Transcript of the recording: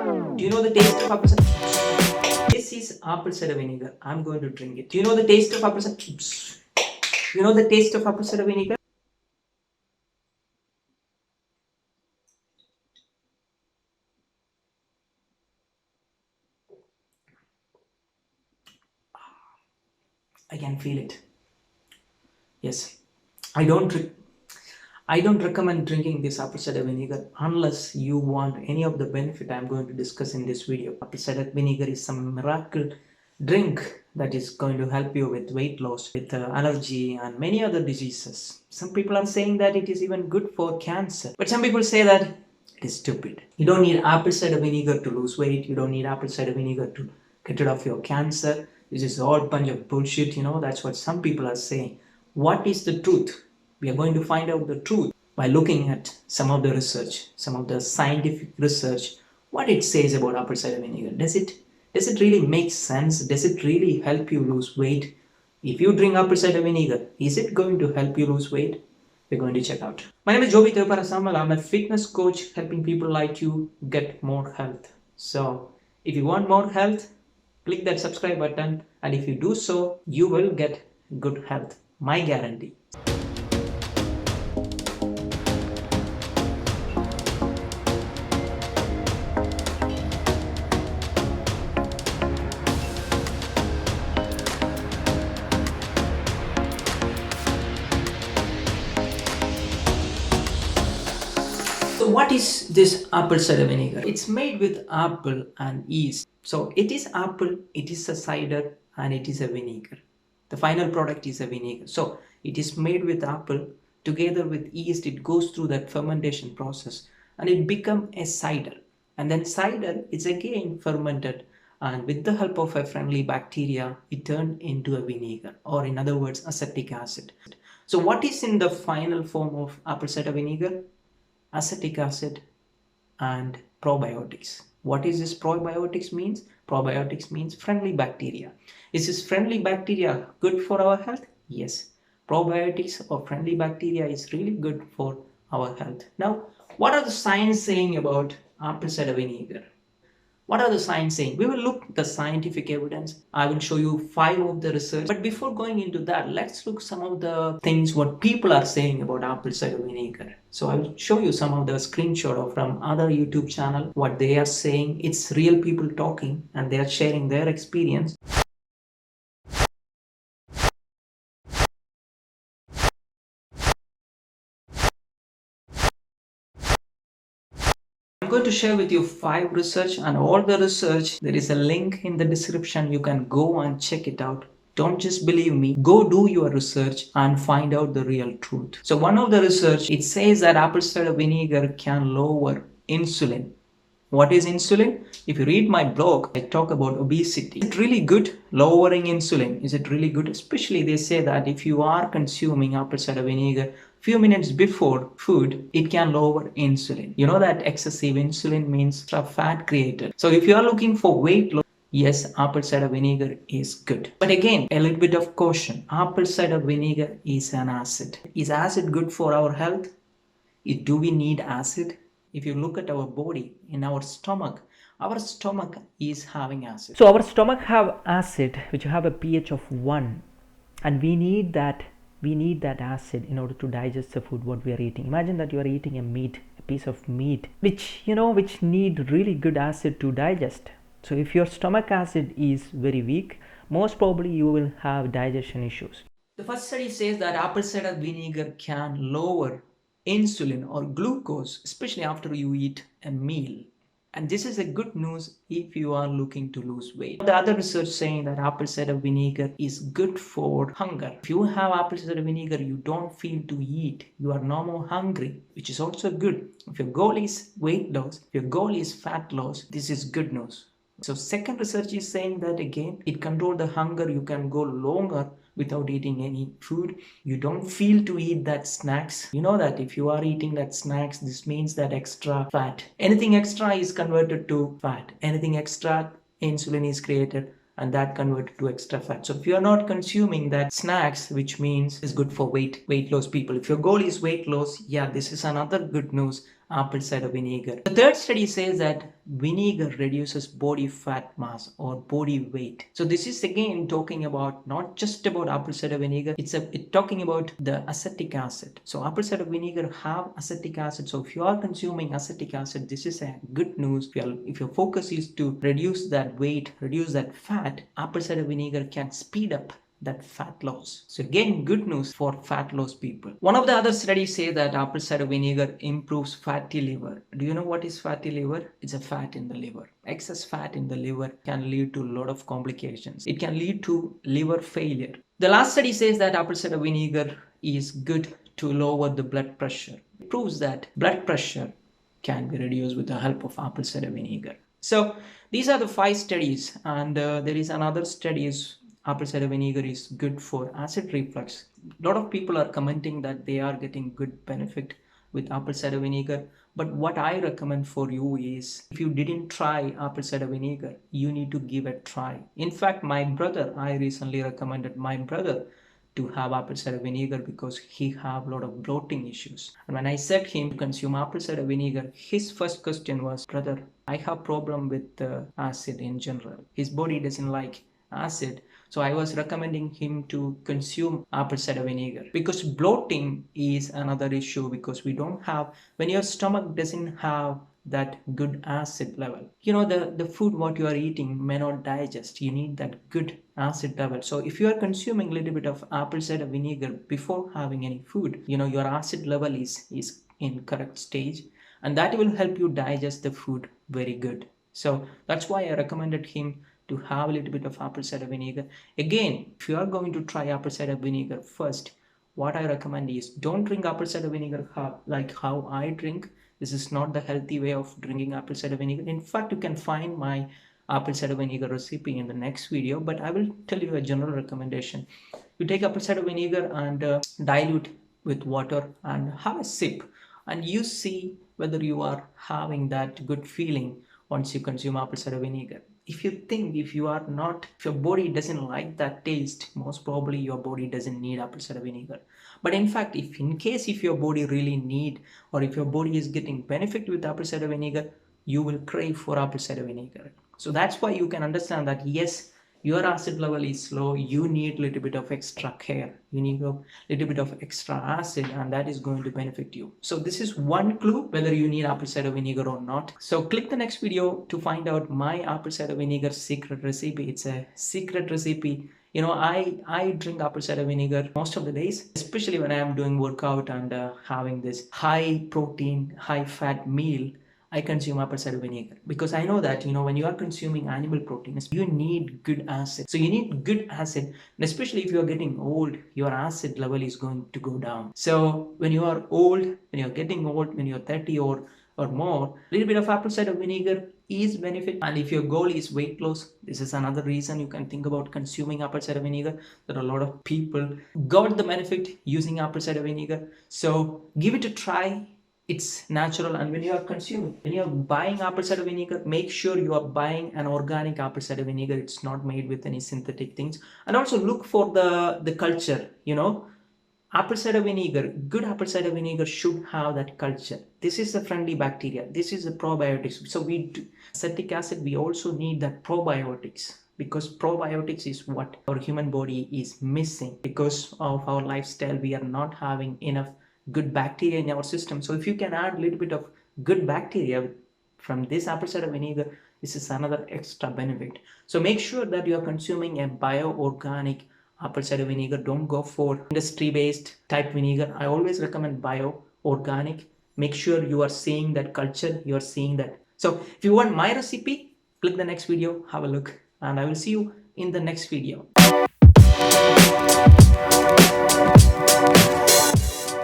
Do you know the taste of apple cider? This is apple cider vinegar. I'm going to drink it. Do you know the taste of apple cider? Do you know the taste of apple cider vinegar? I can feel it. Yes. I don't recommend drinking this apple cider vinegar unless you want any of the benefit I'm going to discuss in this video. Apple cider vinegar is some miracle drink that is going to help you with weight loss, with allergy and many other diseases. Some people are saying that it is even good for cancer, but some people say that it is stupid. You don't need apple cider vinegar to lose weight. You don't need apple cider vinegar to get rid of your cancer. This is all bunch of bullshit, that's what some people are saying. What is the truth? We are going to find out the truth by looking at some of the research, some of the scientific research, what it says about apple cider vinegar. Does it really make sense? Does it really help you lose weight? If you drink apple cider vinegar, is it going to help you lose weight? We're going to check out. My name is Jobi. I'm a fitness coach helping people like you get more health. So if you want more health, click that subscribe button, and if you do so, you will get good health. My guarantee. So what is this apple cider vinegar? It's made with apple and yeast. So it is apple, it is a cider, and it is a vinegar. The final product is a vinegar. So it is made with apple together with yeast. It goes through that fermentation process and it becomes a cider. And then cider is again fermented, and with the help of a friendly bacteria, it turned into a vinegar, or in other words, acetic acid. So what is in the final form of apple cider vinegar? Acetic acid and probiotics. What is this probiotics means? Probiotics means friendly bacteria. Is this friendly bacteria good for our health? Yes. Probiotics or friendly bacteria is really good for our health. Now, what are the science saying about apple cider vinegar? What are the science saying? We will look at the scientific evidence. I will show you 5 of the research. But before going into that, let's look some of the things what people are saying about apple cider vinegar. So I will show you some of the screenshot from other YouTube channel, what they are saying. It's real people talking and they are sharing their experience. I'm going to share with you 5 research, and all the research, there is a link in the description. You can go and check it out. Don't just believe me. Go do your research and find out the real truth. So one of the research, it says that apple cider vinegar can lower insulin. What is insulin? If you read my blog, I talk about obesity. Is it really good lowering insulin? Is it really good? Especially they say that if you are consuming apple cider vinegar few minutes before food, it can lower insulin. You know that excessive insulin means fat created. So if you are looking for weight loss, yes, apple cider vinegar is good. But again, a little bit of caution. Apple cider vinegar is an acid. Is acid good for our health? Do we need acid? If you look at our body, in our stomach is having acid. So our stomach have acid which have a pH of 1, and we need that acid in order to digest the food what we are eating. Imagine that you are eating a piece of meat which need really good acid to digest. So if your stomach acid is very weak, most probably you will have digestion issues. The first study says that apple cider vinegar can lower insulin or glucose, especially after you eat a meal. And this is a good news if you are looking to lose weight. The other research saying that apple cider vinegar is good for hunger. If you have apple cider vinegar, you don't feel to eat. You are no more hungry, which is also good. If your goal is weight loss, if your goal is fat loss, this is good news. So second research is saying that again, it controls the hunger. You can go longer without eating any food. You don't feel to eat that snacks. You know that if you are eating that snacks, this means that extra fat. Anything extra is converted to fat. Anything extra, insulin is created and that converted to extra fat. So if you are not consuming that snacks, which means is good for weight loss people. If your goal is weight loss, yeah, this is another good news. apple cider vinegar. The third study says that vinegar reduces body fat mass or body weight. So this is again talking about not just about apple cider vinegar, it's talking about the acetic acid. So apple cider vinegar have acetic acid. So if you are consuming acetic acid, this is a good news. If your focus is to reduce that weight, reduce that fat, apple cider vinegar can speed up that fat loss. So again, good news for fat loss people. One of the other studies say that apple cider vinegar improves fatty liver. Do you know what is fatty liver? It's a fat in the liver. Excess fat in the liver can lead to a lot of complications. It can lead to liver failure. The last study says that apple cider vinegar is good to lower the blood pressure. It proves that blood pressure can be reduced with the help of apple cider vinegar. So these are the 5 studies, and there is another studies. Apple cider vinegar is good for acid reflux. A lot of people are commenting that they are getting good benefit with apple cider vinegar. But what I recommend for you is, if you didn't try apple cider vinegar, you need to give a try. In fact, I recently recommended my brother to have apple cider vinegar because he have a lot of bloating issues. And when I said him to consume apple cider vinegar, his first question was, brother, I have problem with acid in general. His body doesn't like acid. So I was recommending him to consume apple cider vinegar, because bloating is another issue, because when your stomach doesn't have that good acid level, the food what you are eating may not digest. You need that good acid level. So if you are consuming a little bit of apple cider vinegar before having any food, your acid level is in correct stage, and that will help you digest the food very good. So that's why I recommended him to have a little bit of apple cider vinegar. Again, if you are going to try apple cider vinegar first, what I recommend is, don't drink apple cider vinegar like how I drink. This is not the healthy way of drinking apple cider vinegar. In fact, you can find my apple cider vinegar recipe in the next video, but I will tell you a general recommendation. You take apple cider vinegar and dilute with water and have a sip, and you see whether you are having that good feeling once you consume apple cider vinegar. If your body doesn't like that taste, most probably your body doesn't need apple cider vinegar. But in fact, if your body really need, or if your body is getting benefit with apple cider vinegar, you will crave for apple cider vinegar. So that's why you can understand that yes, your acid level is low, you need a little bit of extra care, you need a little bit of extra acid, and that is going to benefit you. So this is one clue whether you need apple cider vinegar or not. So click the next video to find out my apple cider vinegar secret recipe. It's a secret recipe. I drink apple cider vinegar most of the days, especially when I am doing workout and having this high protein, high fat meal. I consume apple cider vinegar because I know that, when you are consuming animal proteins, you need good acid. So you need good acid, and especially if you are getting old, your acid level is going to go down. So when you are old, when you're getting old, when you're 30 or more, a little bit of apple cider vinegar is benefit. And if your goal is weight loss, this is another reason you can think about consuming apple cider vinegar. There are a lot of people got the benefit using apple cider vinegar. So give it a try. It's natural, and when you're buying apple cider vinegar, make sure you are buying an organic apple cider vinegar. It's not made with any synthetic things. And also look for the culture. Apple cider vinegar, good apple cider vinegar should have that culture. This is a friendly bacteria. This is a probiotics. So acetic acid, we also need that probiotics, because probiotics is what our human body is missing. Because of our lifestyle, we are not having enough good bacteria in our system. So if you can add a little bit of good bacteria from this apple cider vinegar, this is another extra benefit. So make sure that you are consuming a bio-organic apple cider vinegar. Don't go for industry-based type vinegar. I always recommend bio-organic. Make sure you are seeing that culture, you are seeing that. So if you want my recipe, click the next video, have a look, and I will see you in the next video.